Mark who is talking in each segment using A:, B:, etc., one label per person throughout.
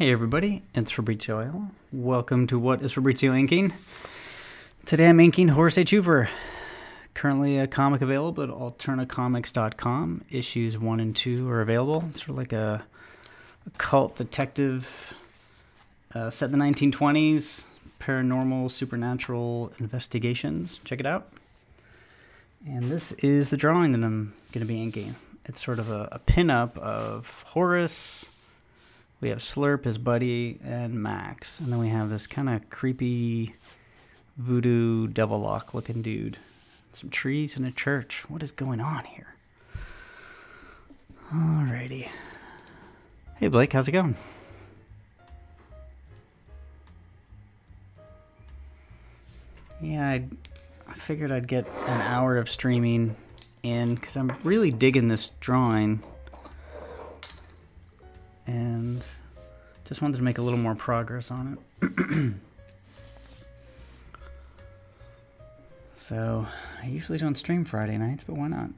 A: Hey everybody, it's Fabrizio. Welcome to What is Fabrizio Inking? Today I'm inking Horace H.H.Hoover. Currently a comic available at alternacomics.com. Issues 1 and 2 are available. It's sort of like a cult detective set in the 1920s. Paranormal, supernatural investigations. Check it out. And this is the drawing that I'm going to be inking. It's sort of a pinup of Horace. We have Slurp, his buddy, and Max. And then we have this kind of creepy voodoo devil-lock looking dude. Some trees and a church. What is going on here? Alrighty. Hey Blake, how's it going? Yeah, I figured I'd get an hour of streaming in because I'm really digging this drawing. And just wanted to make a little more progress on it. So, I usually don't stream Friday nights, but why not?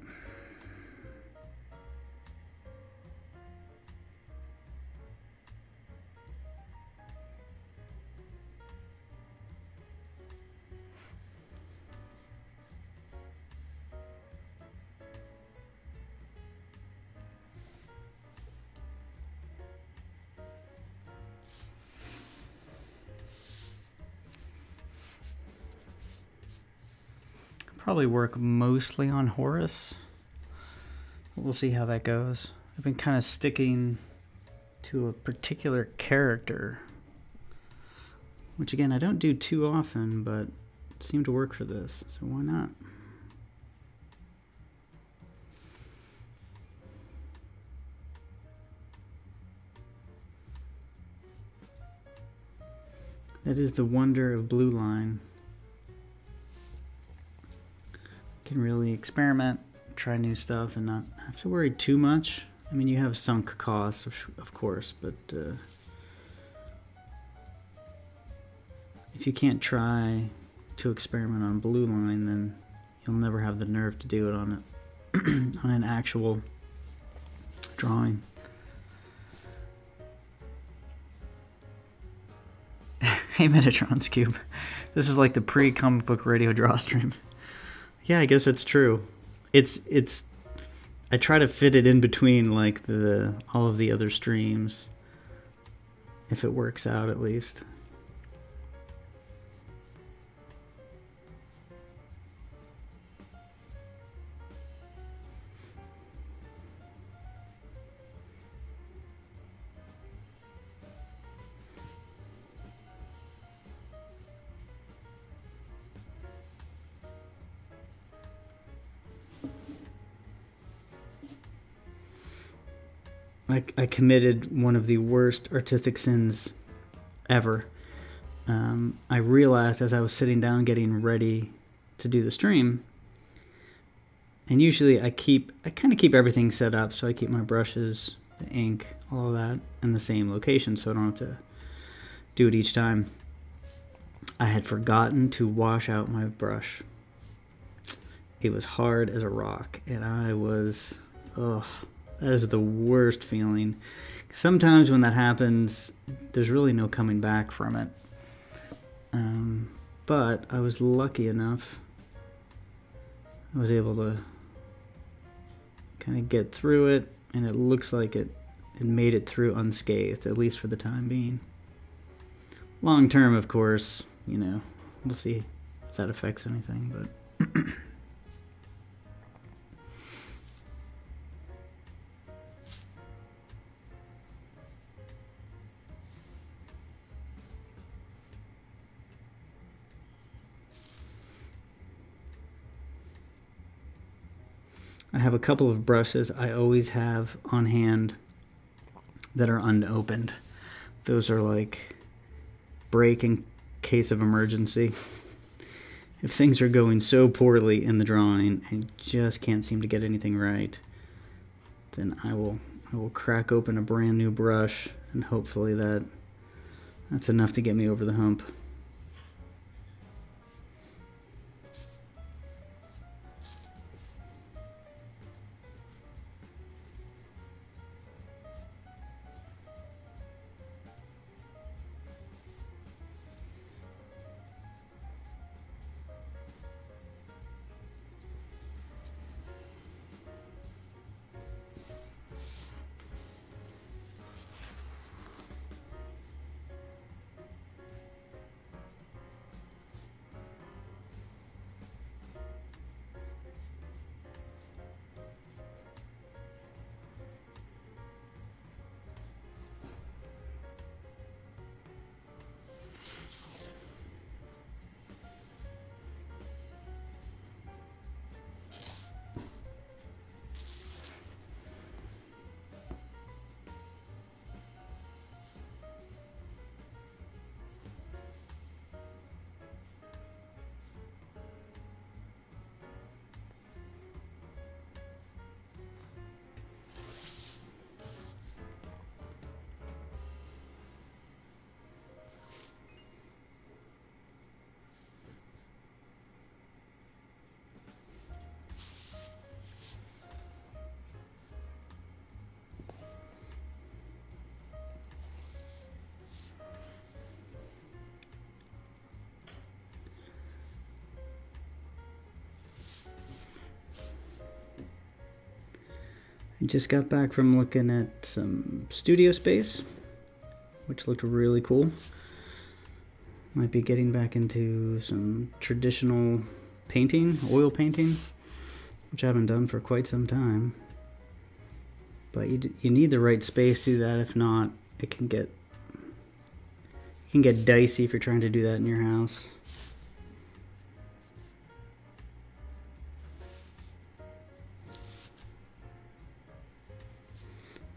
A: Probably work mostly on Horace. We'll see how that goes. I've been kind of sticking to a particular character, which again I don't do too often, but it seemed to work for this, so why not? That is the wonder of Blue Line. Can really experiment, try new stuff, and not have to worry too much. I mean, you have sunk costs, of course, but if you can't try to experiment on Blue Line, then you'll never have the nerve to do it on on an actual drawing. Hey, Metatron's Cube. This is like the pre-comic book radio draw stream. Yeah, I guess that's true. It's I try to fit it in between like all of the other streams, if it works out at least. I committed one of the worst artistic sins ever. I realized as I was sitting down getting ready to do the stream, and usually I kind of keep everything set up, so I keep my brushes, the ink, all of that in the same location so I don't have to do it each time. I had forgotten to wash out my brush. It was hard as a rock, and I was, ugh. That is the worst feeling. Sometimes when that happens, there's really no coming back from it. But I was lucky enough. I was able to kind of get through it, and it looks like it made it through unscathed, at least for the time being. Long term, of course, you know, we'll see if that affects anything, but... I have a couple of brushes I always have on hand that are unopened. Those are like break in case of emergency. If things are going so poorly in the drawing and just can't seem to get anything right, then I will crack open a brand new brush, and hopefully that's enough to get me over the hump. Just got back from looking at some studio space, which looked really cool. Might be getting back into some traditional painting, oil painting, which I haven't done for quite some time. But you need the right space to do that. If not, it can get dicey if you're trying to do that in your house.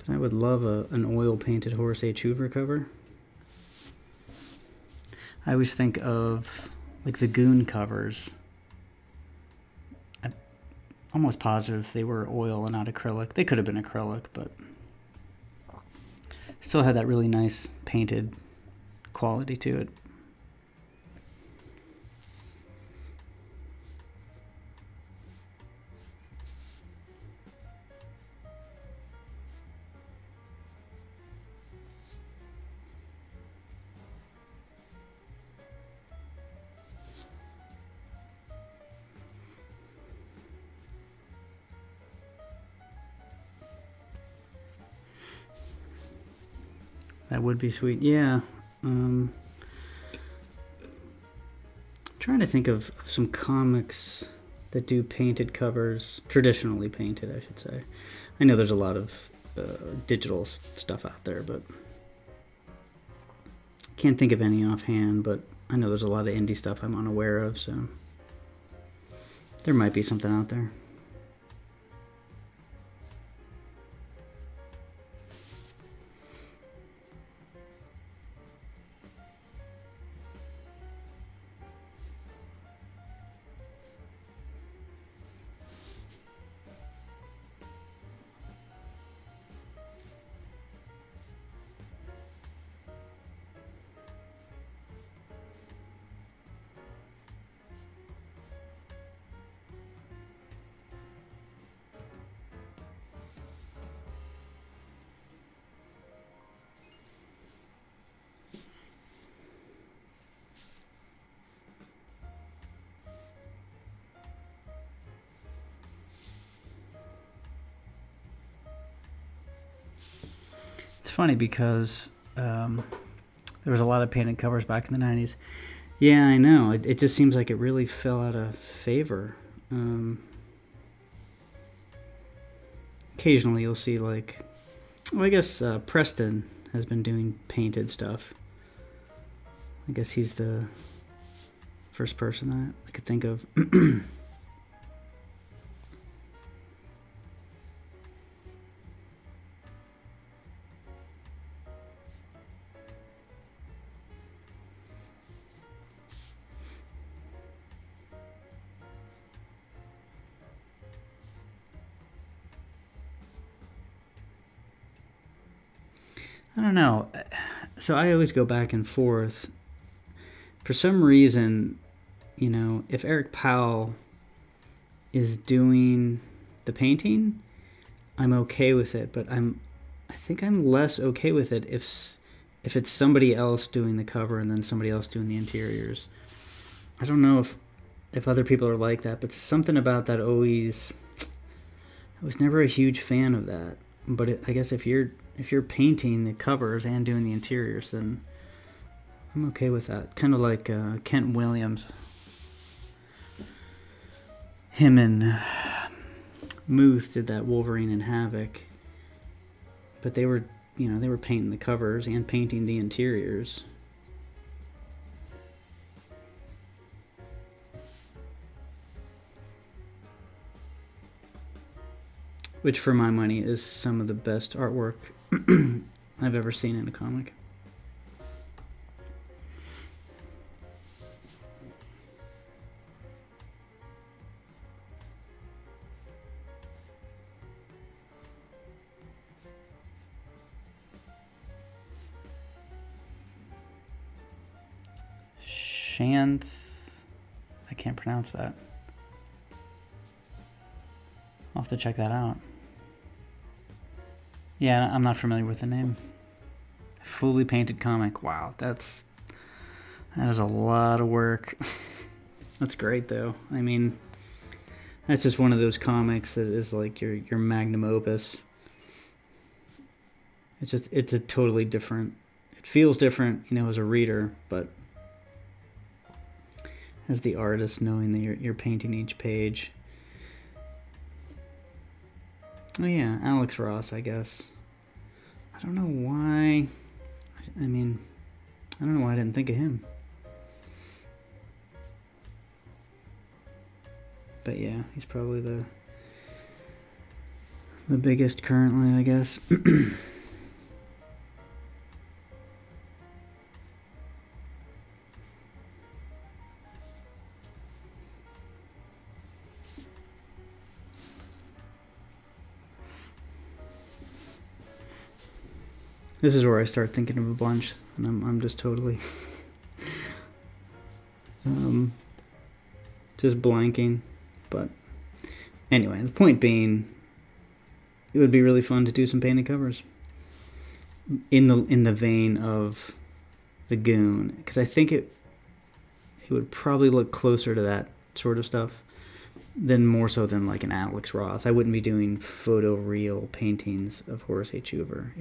A: But I would love an oil painted Horace H.H.Hoover cover. I always think of like the Goon covers. I'm almost positive they were oil and not acrylic. They could have been acrylic, but still had that really nice painted quality to it. That would be sweet. Yeah. Trying to think of some comics that do painted covers, traditionally painted, I should say. I know there's a lot of digital stuff out there, but can't think of any offhand, but I know there's a lot of indie stuff I'm unaware of, so there might be something out there. It's funny because there was a lot of painted covers back in the 90s. Yeah, I know. It just seems like it really fell out of favor. Occasionally you'll see like, well, I guess Preston has been doing painted stuff. I guess he's the first person that I could think of. I don't know. So I always go back and forth. For some reason, you know, if Eric Powell is doing the painting, I'm okay with it. But I think I'm less okay with it if it's somebody else doing the cover and then somebody else doing the interiors. I don't know if other people are like that, but something about that always. I was never a huge fan of that. But I guess if you're painting the covers and doing the interiors, then I'm okay with that. Kind of like Kent Williams. Him and Muth did that Wolverine and Havoc. But they were, you know, they were painting the covers and painting the interiors. Which, for my money, is some of the best artwork I've ever seen in a comic. Shantz, I can't pronounce that. I'll have to check that out. Yeah, I'm not familiar with the name. Fully painted comic. Wow, that is a lot of work. That's great though. I mean, that's just one of those comics that is like your magnum opus. it's a totally different, it feels different, you know, as a reader, but as the artist, knowing that you're painting each page. Oh yeah, Alex Ross, I guess. I don't know why. I mean, I don't know why I didn't think of him. But yeah, he's probably the biggest currently, I guess. This is where I start thinking of a bunch, and I'm just totally just blanking. But anyway, the point being, it would be really fun to do some painted covers in the vein of the Goon, because I think it would probably look closer to that sort of stuff than more so than like an Alex Ross. I wouldn't be doing photo real paintings of Horace H. Hoover.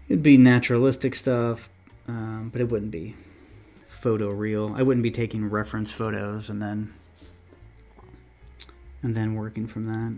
A: It'd be naturalistic stuff, but it wouldn't be photo real. I wouldn't be taking reference photos and then working from that.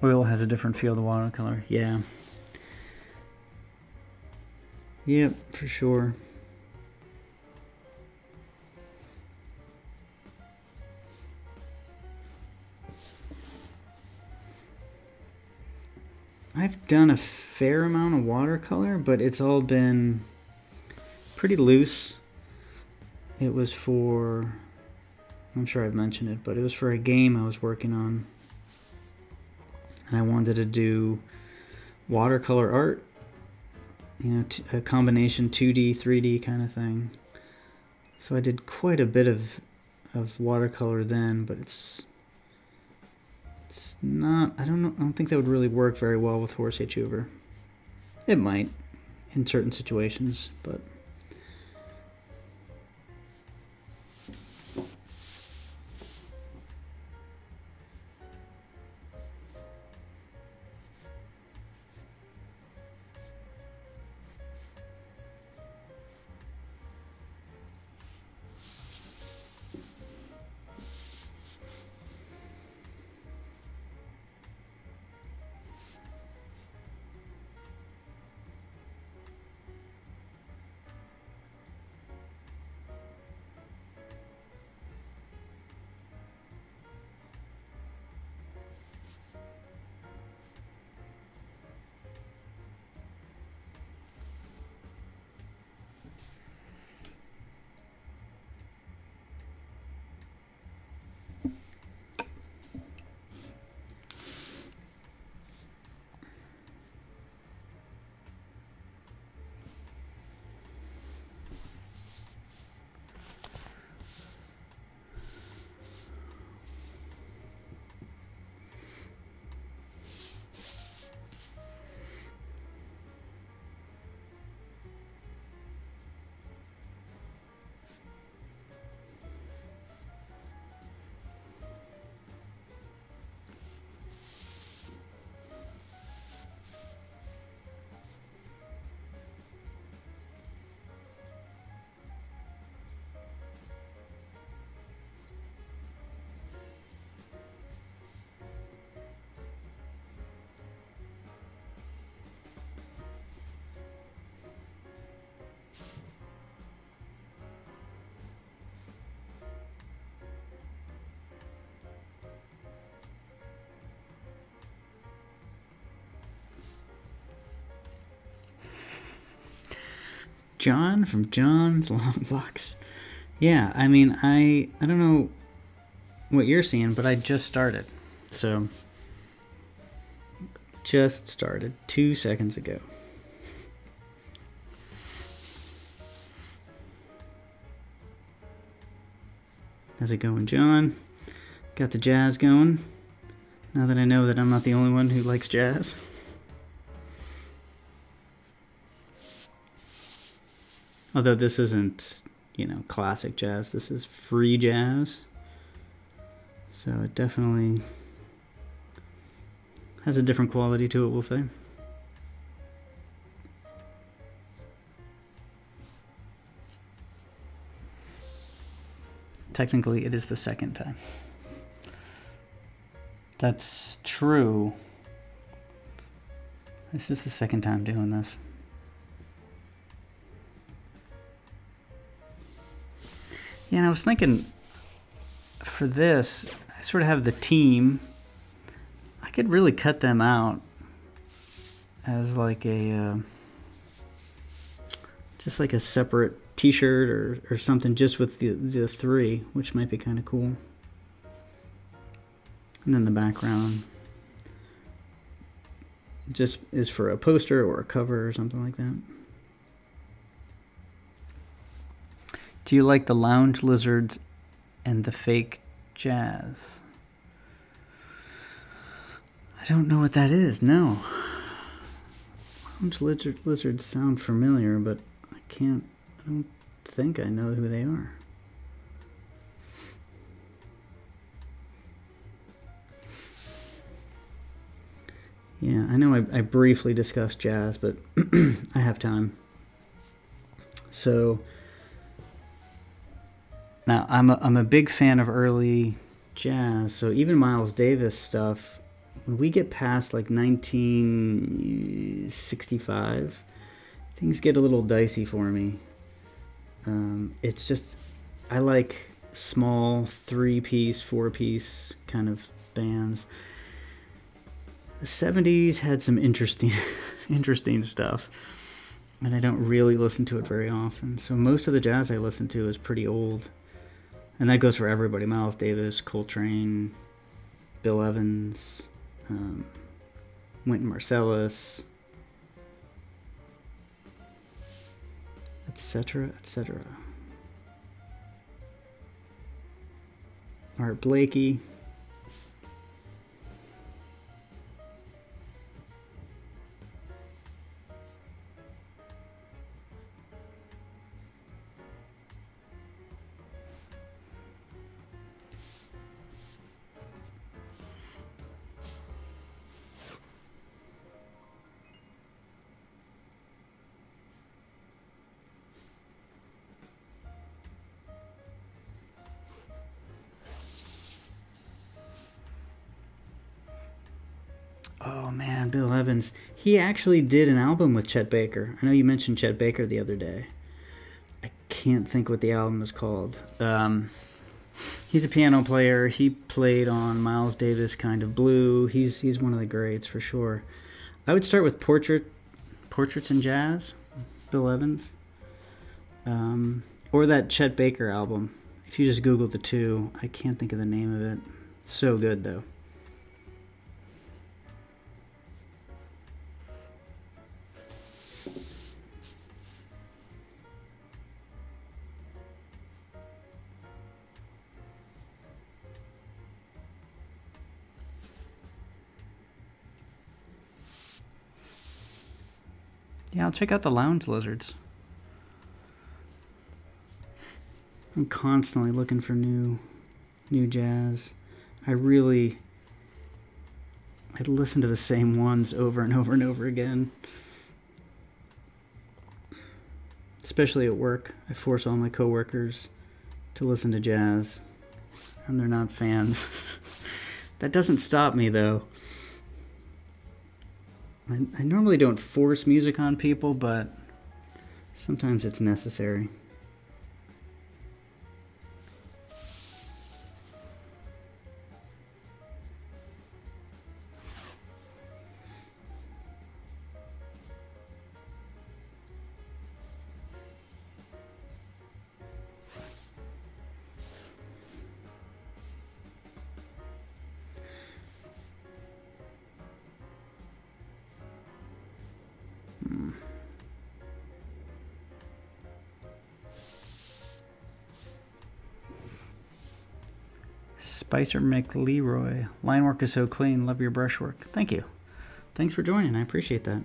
A: Oil has a different feel to watercolor. Yeah. Yep, for sure. I've done a fair amount of watercolor, but it's all been pretty loose. It was for, I'm sure I've mentioned it, but it was for a game I was working on. And I wanted to do watercolor art, you know, a combination 2D, 3D kind of thing. So I did quite a bit of watercolor then, but it's not, I don't think that would really work very well with Horace H. Hoover. It might in certain situations, but John from John's Long Box. Yeah, I mean, I don't know what you're seeing, but I just started. So, just started 2 seconds ago. How's it going, John? Got the jazz going. Now that I know that I'm not the only one who likes jazz. Although this isn't, you know, classic jazz. This is free jazz. So it definitely has a different quality to it, we'll say. Technically, it is the second time. That's true. This is the second time doing this. Yeah, and I was thinking, for this, I sort of have the team. I could really cut them out as like a, just like a separate t-shirt or something, just with the three, which might be kind of cool. And then the background just is for a poster or a cover or something like that. Do you like the lounge lizards and the fake jazz? I don't know what that is, no. Lounge lizards sound familiar, but I don't think I know who they are. Yeah, I know I briefly discussed jazz, but I have time. So now I'm a big fan of early jazz. So even Miles Davis stuff, when we get past like 1965, things get a little dicey for me. It's just, I like small 3-piece, 4-piece kind of bands. The 70s had some interesting stuff, and I don't really listen to it very often. So most of the jazz I listen to is pretty old, and that goes for everybody. Miles Davis, Coltrane, Bill Evans, Wynton Marsalis, etc., etc. Art Blakey. Oh man, Bill Evans. He actually did an album with Chet Baker. I know you mentioned Chet Baker the other day. I can't think what the album is called. He's a piano player. He played on Miles Davis Kind of Blue. He's one of the greats for sure. I would start with Portraits in Jazz, Bill Evans. Or that Chet Baker album. If you just Google the two, I can't think of the name of it. So good though. Yeah, I'll check out the Lounge Lizards. I'm constantly looking for new jazz. I listen to the same ones over and over and over again. Especially at work. I force all my coworkers to listen to jazz, and they're not fans. That doesn't stop me though. I normally don't force music on people, but sometimes it's necessary. Spicer McLeroy. Line work is so clean. Love your brushwork. Thank you. Thanks for joining. I appreciate that.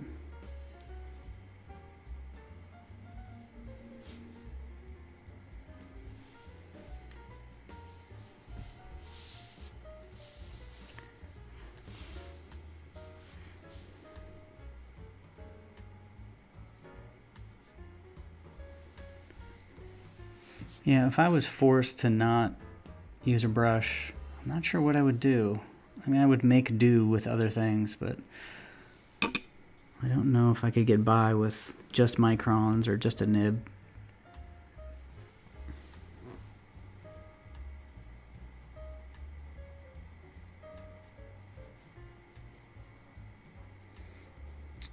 A: Yeah, if I was forced to not use a brush, I'm not sure what I would do. I mean, I would make do with other things, but I don't know if I could get by with just microns or just a nib.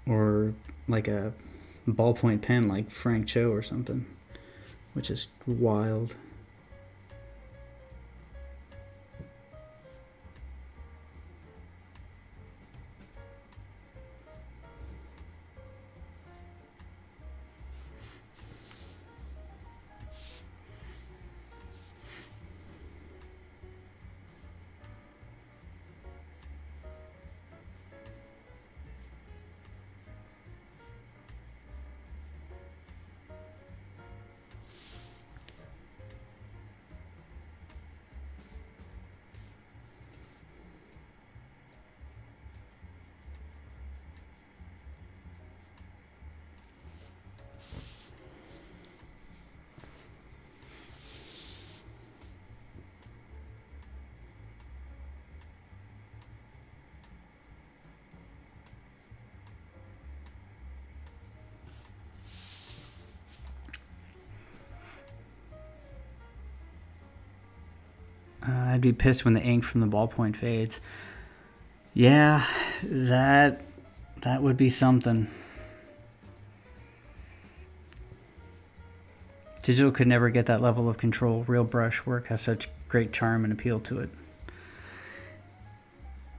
A: Or like a ballpoint pen like Frank Cho or something, which is wild. I'd be pissed when the ink from the ballpoint fades. Yeah, that would be something. Digital could never get that level of control. Real brush work has such great charm and appeal to it.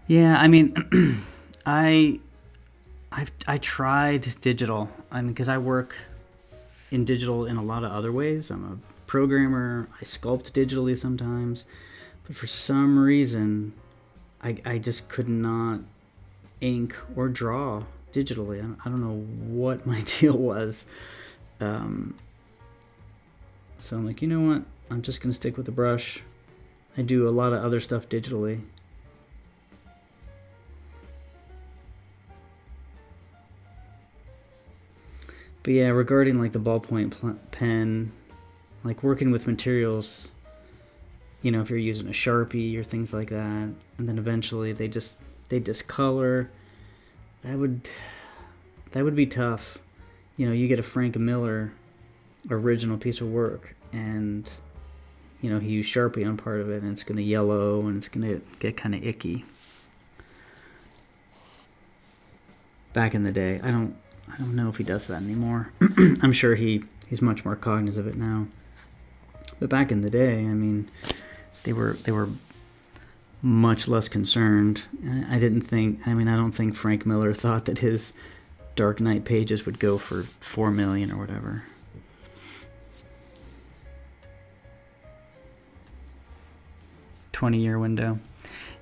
A: Yeah, I mean, I tried digital. I mean, because I work in digital in a lot of other ways. I'm a programmer. I sculpt digitally sometimes. But for some reason, I just could not ink or draw digitally. I don't know what my deal was. So I'm like, you know what? I'm just going to stick with the brush. I do a lot of other stuff digitally. But yeah, regarding like the ballpoint pen, like working with materials, you know, if you're using a Sharpie or things like that, and then eventually they discolor, that would be tough. You know, you get a Frank Miller original piece of work, and you know, he used Sharpie on part of it, and it's gonna yellow and it's gonna get kind of icky. Back in the day, I don't know if he does that anymore. I'm sure he's much more cognizant of it now. But back in the day, I mean, they were much less concerned. I don't think Frank Miller thought that his Dark Knight pages would go for 4 million or whatever. $20-year window.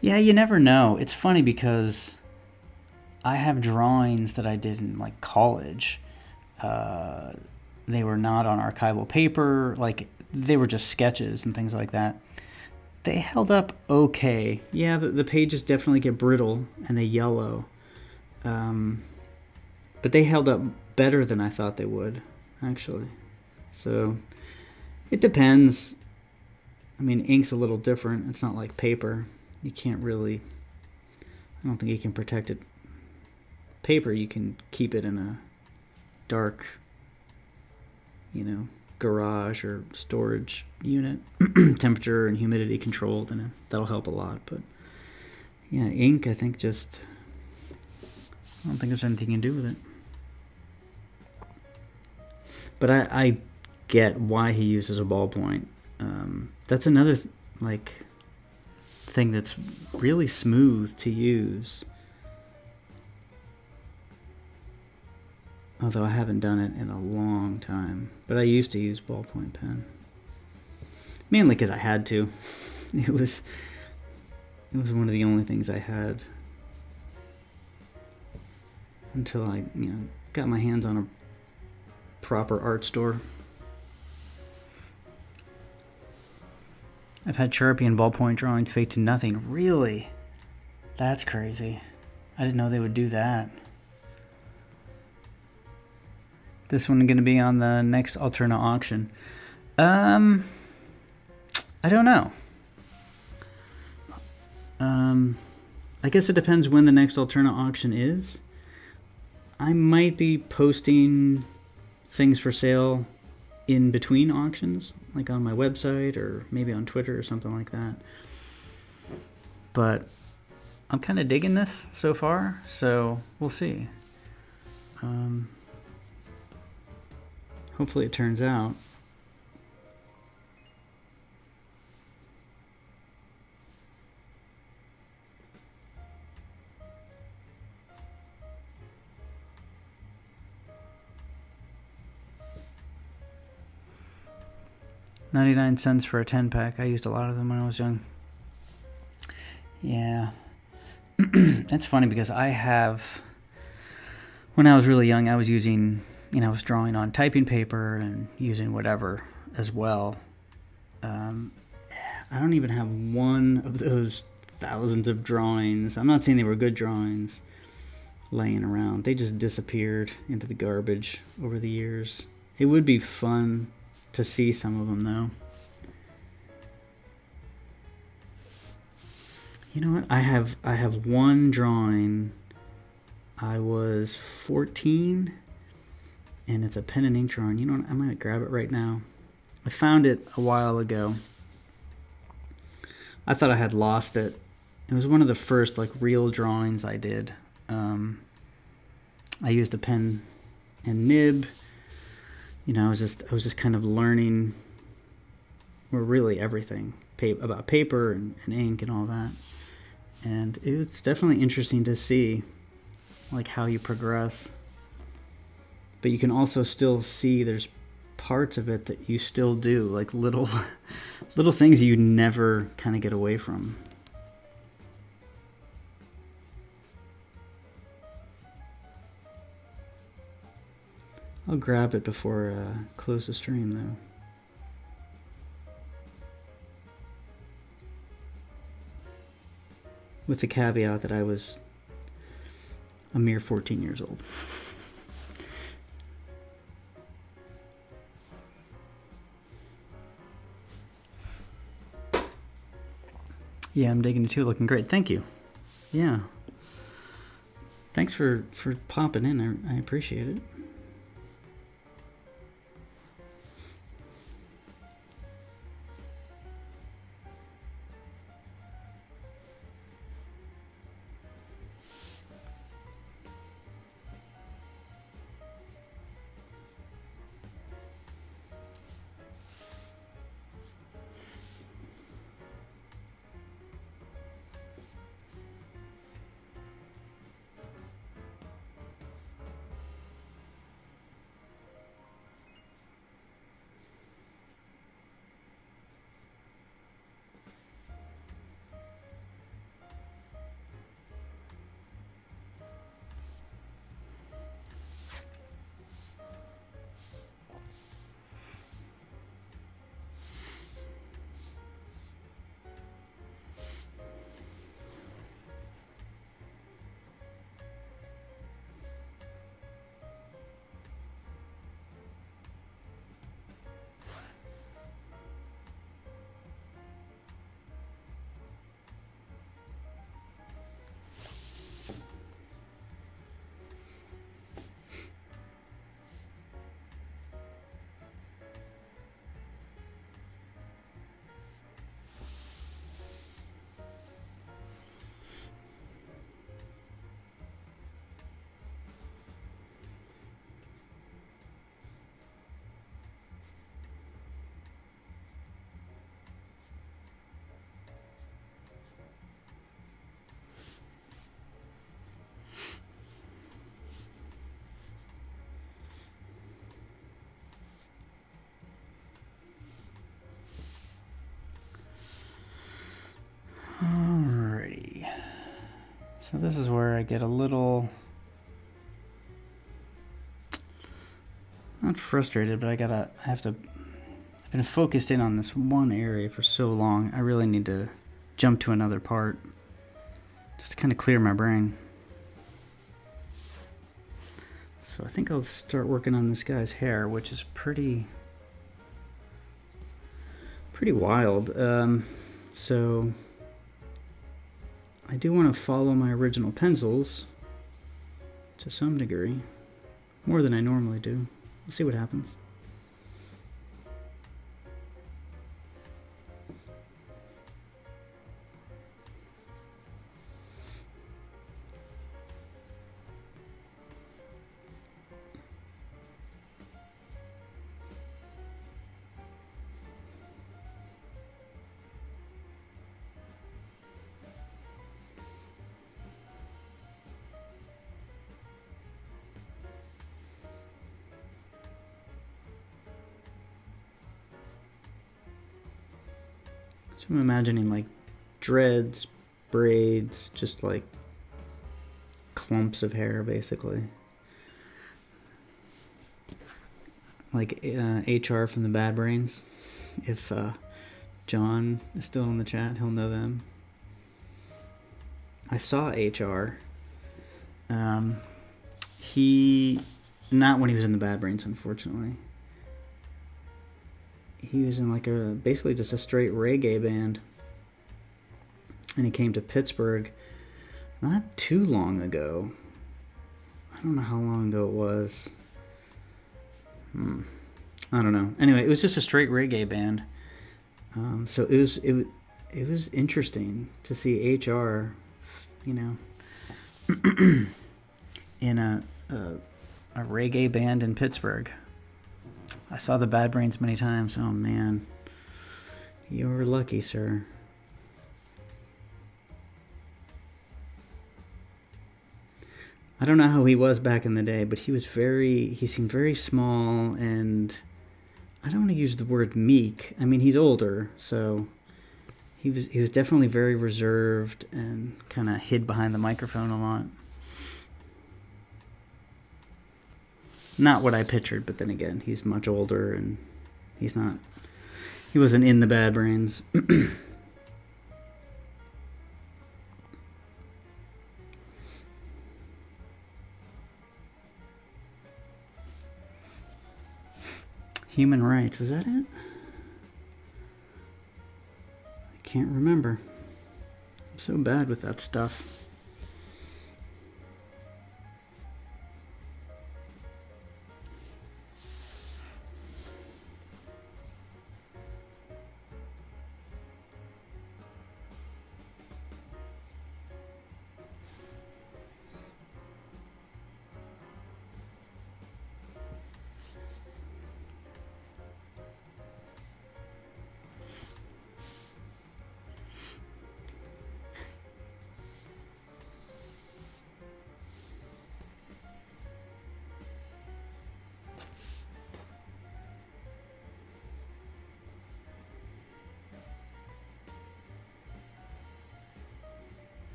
A: Yeah, you never know. It's funny because I have drawings that I did in like college. They were not on archival paper, like they were just sketches and things like that. They held up okay. Yeah, the pages definitely get brittle and they yellow. But they held up better than I thought they would, actually. So it depends. I mean, ink's a little different. It's not like paper. You can't really, I don't think you can protect it. Paper, you can keep it in a dark, you know, garage or storage unit, temperature and humidity controlled, and that'll help a lot. But yeah, ink, I think I don't think there's anything you can do with it. But I get why he uses a ballpoint. That's another thing that's really smooth to use. Although I haven't done it in a long time. But I used to use ballpoint pen. Mainly because I had to. It was It was one of the only things I had until I, got my hands on a proper art store. I've had Sharpie and ballpoint drawings fade to nothing. Really? That's crazy. I didn't know they would do that. This one going to be on the next Alterna auction. I don't know. I guess it depends when the next Alterna auction is. I might be posting things for sale in between auctions, like on my website or maybe on Twitter or something like that. But I'm kind of digging this so far, so we'll see. Hopefully it turns out. $0.99 for a 10-pack. I used a lot of them when I was young. Yeah. That's funny because I have, when I was really young, I was using, I was drawing on typing paper and using whatever as well. I don't even have one of those thousands of drawings. I'm not saying they were good drawings laying around. They just disappeared into the garbage over the years. It would be fun to see some of them, though. You know what? I have one drawing. I was 14, and it's a pen and ink drawing. You know what? I'm gonna grab it right now. I found it a while ago. I thought I had lost it. It was one of the first real drawings I did. I used a pen and nib. I was just kind of learning, or really everything about paper and ink and all that. And it's definitely interesting to see how you progress. But you can also still see there's parts of it that you still do, like little things you never kind of get away from. I'll grab it before close the stream, though. With the caveat that I was a mere 14 years old. Yeah, I'm digging it too. Looking great. Thank you. Yeah. Thanks for popping in. I appreciate it. So this is where I get a little, not frustrated, but I've been focused in on this one area for so long. I really need to jump to another part just to kind of clear my brain. So I think I'll start working on this guy's hair, which is pretty wild. So I do want to follow my original pencils to some degree, more than I normally do. We'll see what happens. So I'm imagining like dreads, braids, just like clumps of hair basically. Like HR from the Bad Brains. If John is still in the chat, he'll know them. I saw HR. Not when he was in the Bad Brains, unfortunately. He was in like basically just a straight reggae band. And he came to Pittsburgh not too long ago. I don't know how long ago it was. I don't know. Anyway, it was just a straight reggae band. So it was interesting to see HR, you know, in a reggae band in Pittsburgh. I saw the Bad Brains many times. Oh man, you were lucky, sir. I don't know how he was back in the day, but he seemed very small, and I don't want to use the word meek. I mean, he's older, so he was definitely very reserved and kind of hid behind the microphone a lot. Not what I pictured, but then again, he's much older, and he wasn't in the Bad Brains. Human rights, was that it? I can't remember. I'm so bad with that stuff.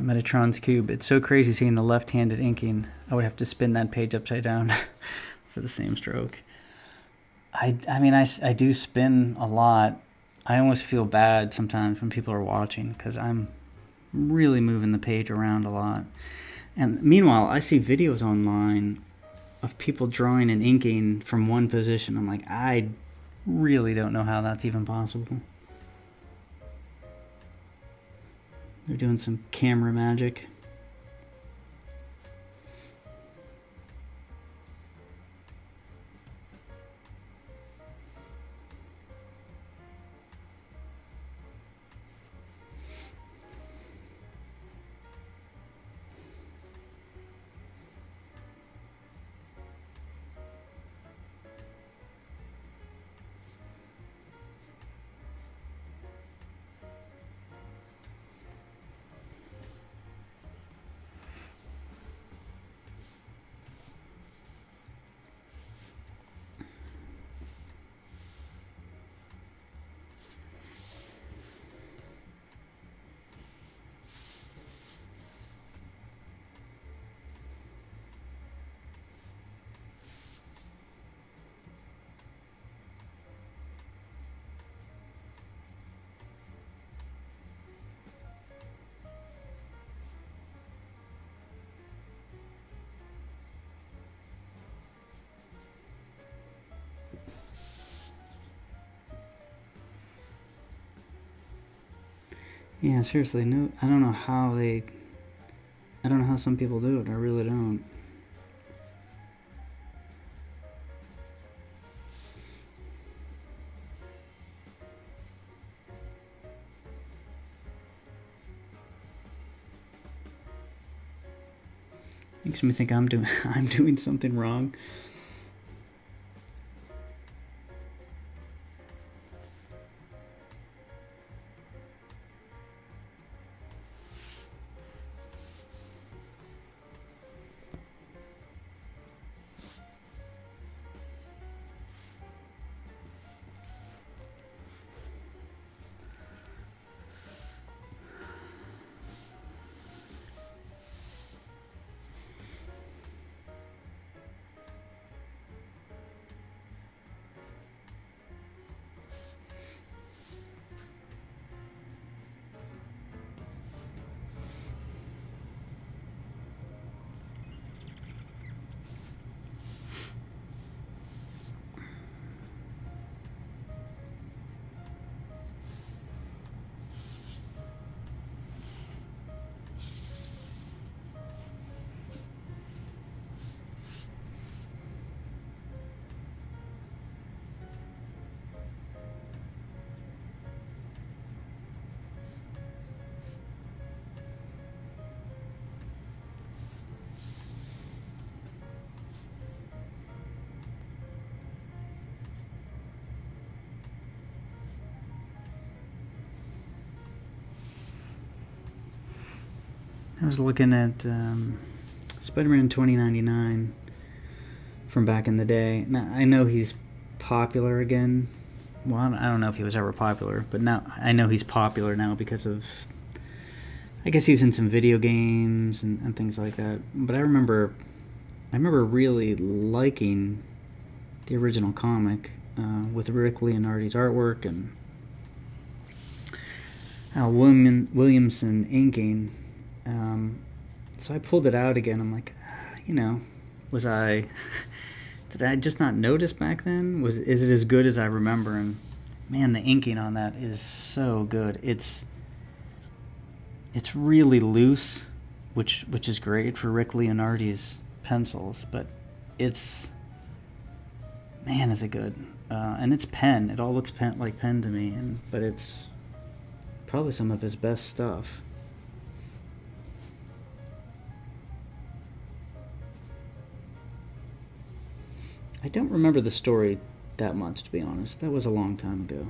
A: Metatron's Cube. It's so crazy seeing the left-handed inking. I would have to spin that page upside down for the same stroke. I mean, I do spin a lot. I almost feel bad sometimes when people are watching because I'm really moving the page around a lot. And meanwhile, I see videos online of people drawing and inking from one position. I'm like, I really don't know how that's even possible. They're doing some camera magic. Yeah, seriously, no, I don't know how some people do it. I really don't. Makes me think I'm doing something wrong. I was looking at Spider-Man 2099 from back in the day. Now, I know he's popular again. Well, I don't know if he was ever popular, but now I know he's popular now because of, I guess he's in some video games and things like that. But I remember really liking the original comic with Rick Leonardi's artwork and Al Williamson inking. So I pulled it out again. I'm like, was I... Did I just not notice back then? Is it as good as I remember? And man, the inking on that is so good. It's really loose, which is great for Rick Leonardi's pencils. But man, is it good? And it's pen. It all looks like pen to me. But it's probably some of his best stuff. I don't remember the story that much, to be honest. That was a long time ago.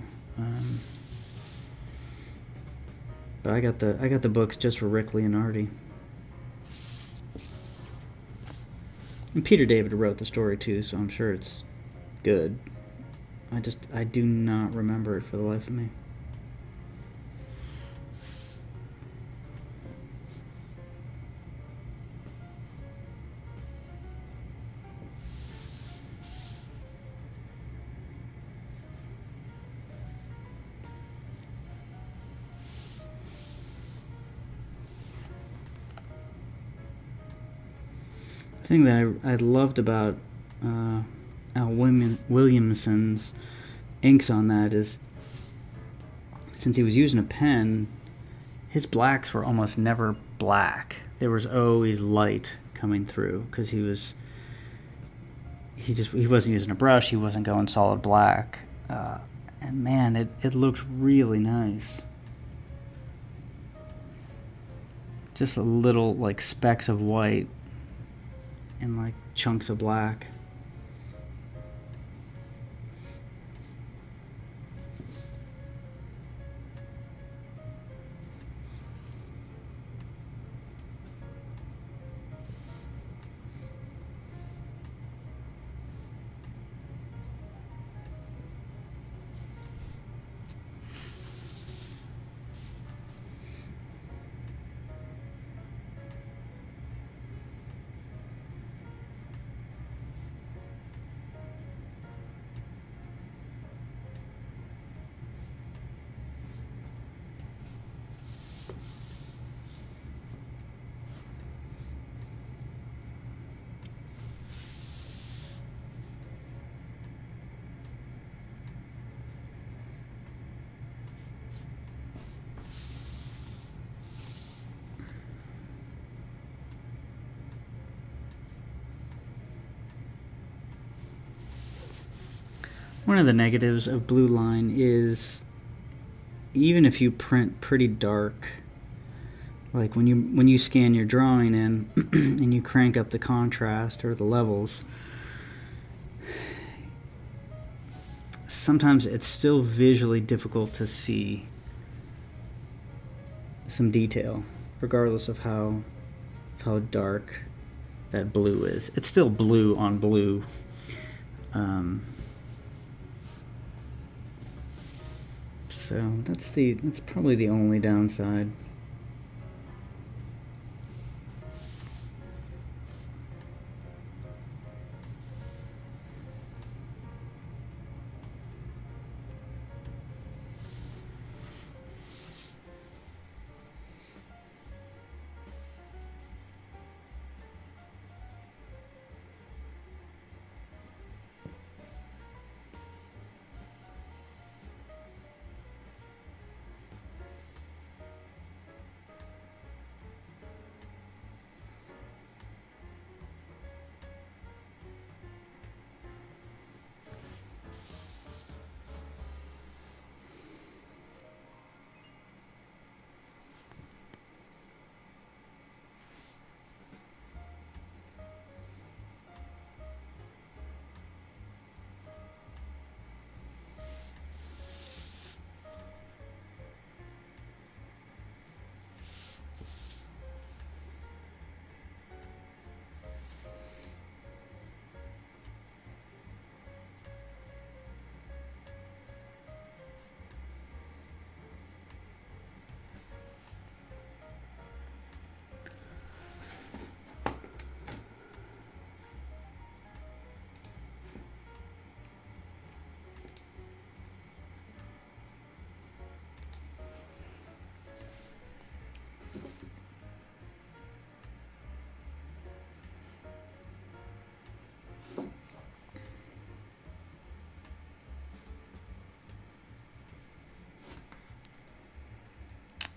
A: But I got the books just for Rick Leonardi. And Peter David wrote the story too, so I'm sure it's good. I do not remember it for the life of me. The thing that I loved about Al Williamson's inks on that is, since he was using a pen, his blacks were almost never black. There was always light coming through because he wasn't using a brush. He wasn't going solid black, and man, it looked really nice. Just a little like specks of white and like chunks of black. One of the negatives of blue line is even if you print pretty dark, like when you scan your drawing in and you crank up the contrast or the levels, sometimes it's still visually difficult to see some detail, regardless of how dark that blue is. It's still blue on blue. So that's probably the only downside.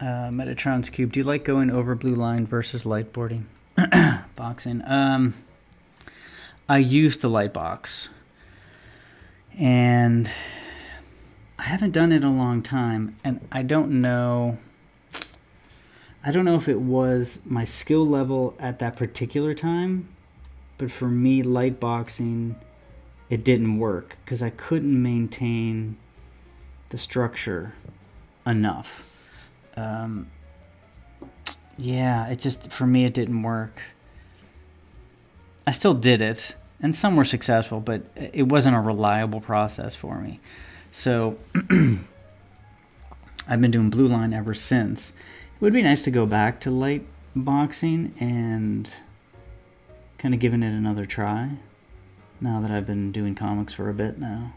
A: Metatron's Cube, do you like going over blue line versus light boarding? Boxing. I used to light box, and I haven't done it in a long time, and I don't know if it was my skill level at that particular time, but for me, light boxing, it didn't work because I couldn't maintain the structure enough. Yeah, it just, for me, it didn't work. I still did it, and some were successful, but it wasn't a reliable process for me. So I've been doing blue line ever since. It would be nice to go back to light boxing and kind of giving it another try now that I've been doing comics for a bit now.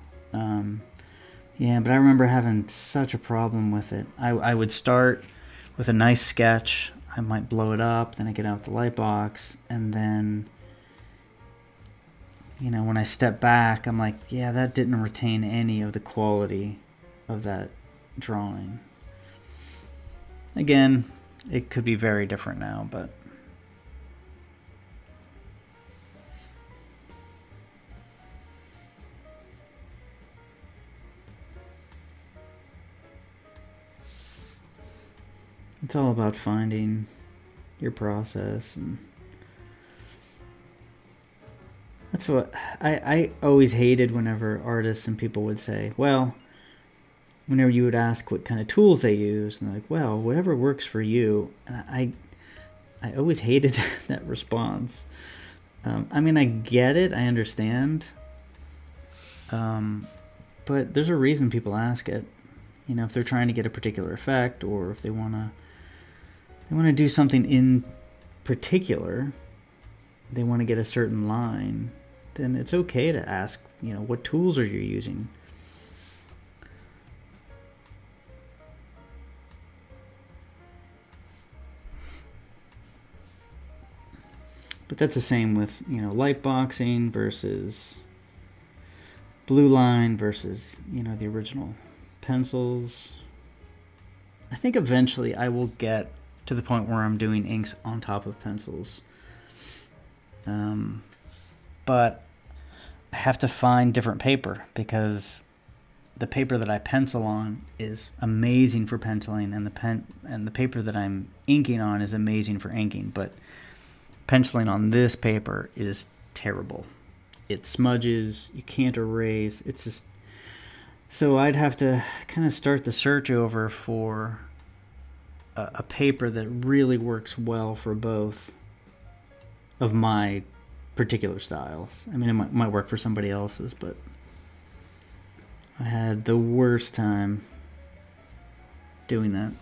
A: Yeah, but I remember having such a problem with it. I would start with a nice sketch. I might blow it up, then I get out the light box, and then, you know, when I step back, I'm like, yeah, that didn't retain any of the quality of that drawing. Again, it could be very different now, but it's all about finding your process, and that's what I always hated whenever artists and people would say, well, whenever you would ask what kind of tools they use, and they're like, well, whatever works for you. And I always hated that response. I mean, I get it, I understand, but there's a reason people ask it. You know, if they're trying to get a particular effect, or if they want to do something in particular, they want to get a certain line, then it's okay to ask, you know, what tools are you using? But that's the same with, you know, light boxing versus blue line versus, you know, the original pencils. I think eventually I will get to the point where I'm doing inks on top of pencils. But I have to find different paper, because the paper that I pencil on is amazing for penciling, and the paper that I'm inking on is amazing for inking, but penciling on this paper is terrible. It smudges, you can't erase, it's just... So I'd have to kind of start the search over for a paper that really works well for both of my particular styles. I mean, it might work for somebody else's, but I had the worst time doing that.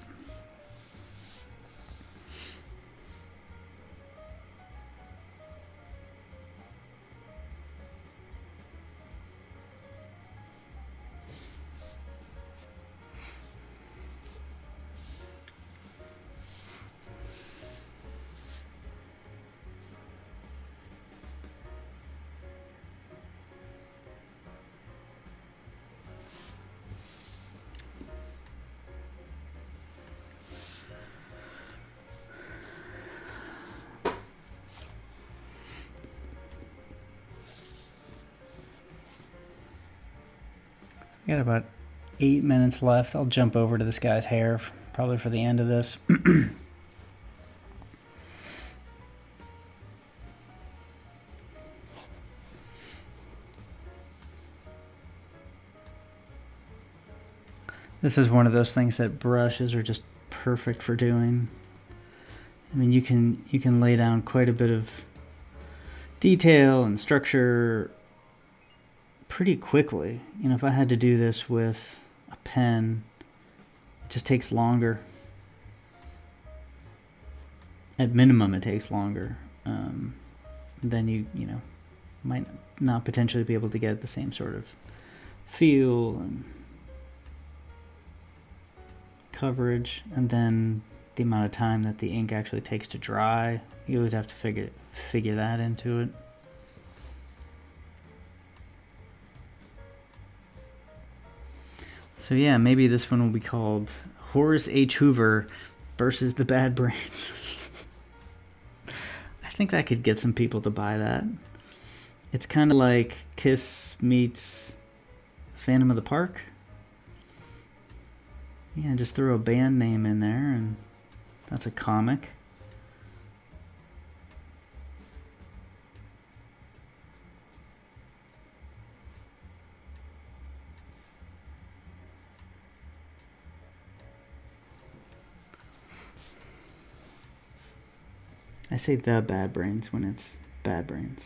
A: I got about 8 minutes left. I'll jump over to this guy's hair, probably for the end of this. This is one of those things that brushes are just perfect for doing. I mean, you can lay down quite a bit of detail and structure pretty quickly. You know, if I had to do this with a pen, it just takes longer. At minimum, it takes longer. Then you know, might not potentially be able to get the same sort of feel and coverage, and then the amount of time that the ink actually takes to dry. You always have to figure that into it. So yeah, maybe this one will be called Horace H.Hoover versus the Bad Brains. I think that could get some people to buy that. It's kind of like Kiss meets Phantom of the Park. Yeah, just throw a band name in there and that's a comic. I say the Bad Brains when it's Bad Brains.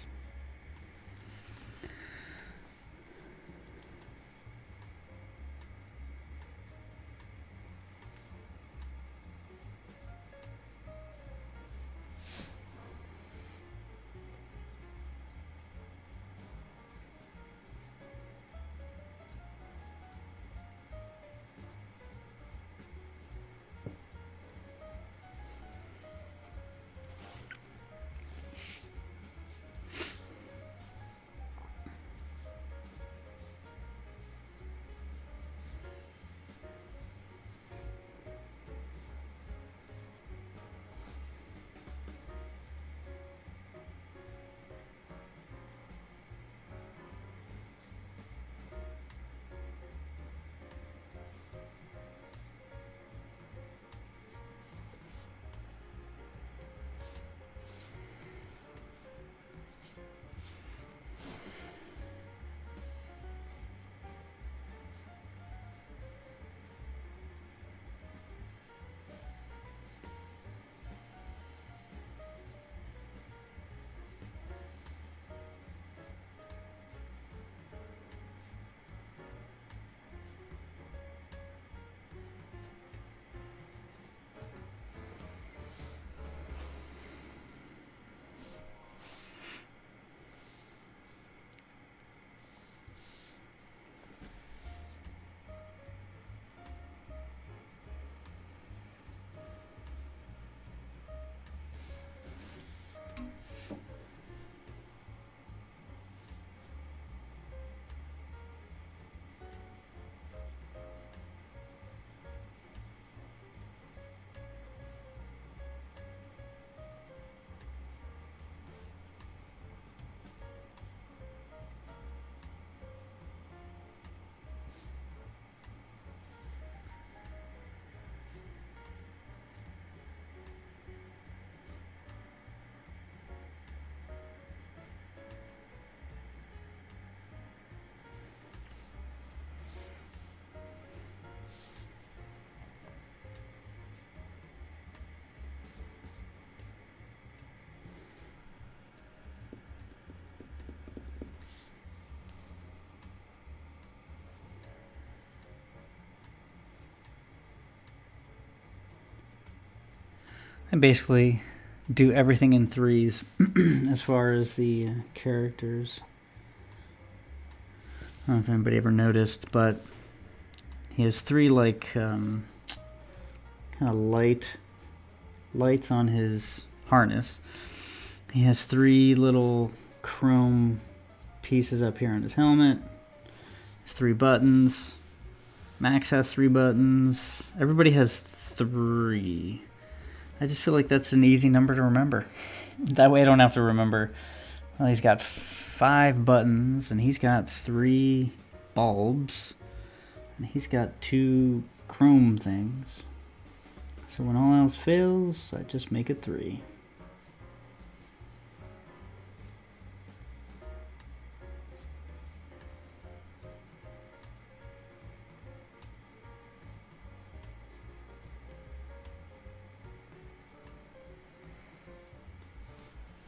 A: I basically do everything in threes as far as the characters. I don't know if anybody ever noticed, but he has three like kind of lights on his harness. He has three little chrome pieces up here on his helmet. Has three buttons. Max has three buttons. Everybody has three. I just feel like that's an easy number to remember. That way I don't have to remember. Well, he's got 5 buttons, and he's got 3 bulbs, and he's got 2 chrome things. So when all else fails, I just make it 3.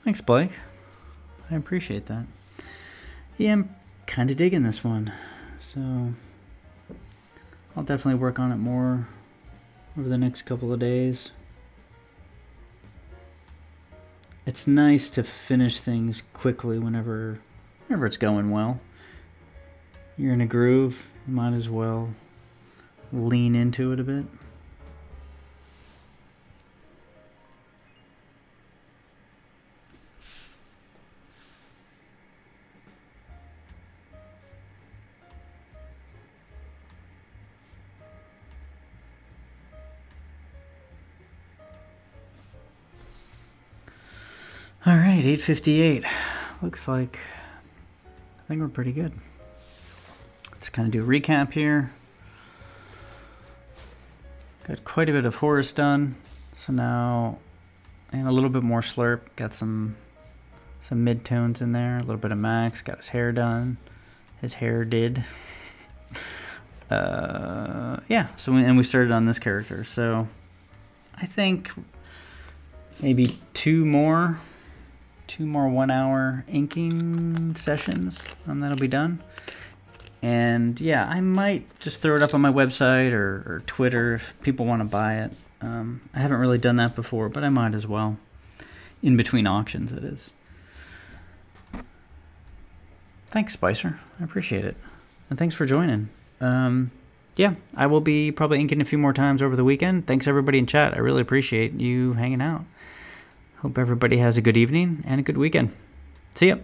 A: Thanks, Blake. I appreciate that. Yeah, I'm kind of digging this one. So I'll definitely work on it more over the next couple of days. It's nice to finish things quickly whenever it's going well. You're in a groove, you might as well lean into it a bit. All right, 8:58. Looks like I think we're pretty good. Let's kind of do a recap here. Got quite a bit of Horace done, so now and a little bit more Slurp. Got some mid-tones in there. A little bit of Max. Got his hair done. His hair did. Yeah. So we started on this character. So I think maybe two more 1 hour inking sessions, and that'll be done. And yeah, I might just throw it up on my website or Twitter if people want to buy it. I haven't really done that before, but I might as well. In between auctions, it is. Thanks, Spicer. I appreciate it. And thanks for joining. Yeah, I will be probably inking a few more times over the weekend. Thanks, everybody in chat. I really appreciate you hanging out. Hope everybody has a good evening and a good weekend. See ya.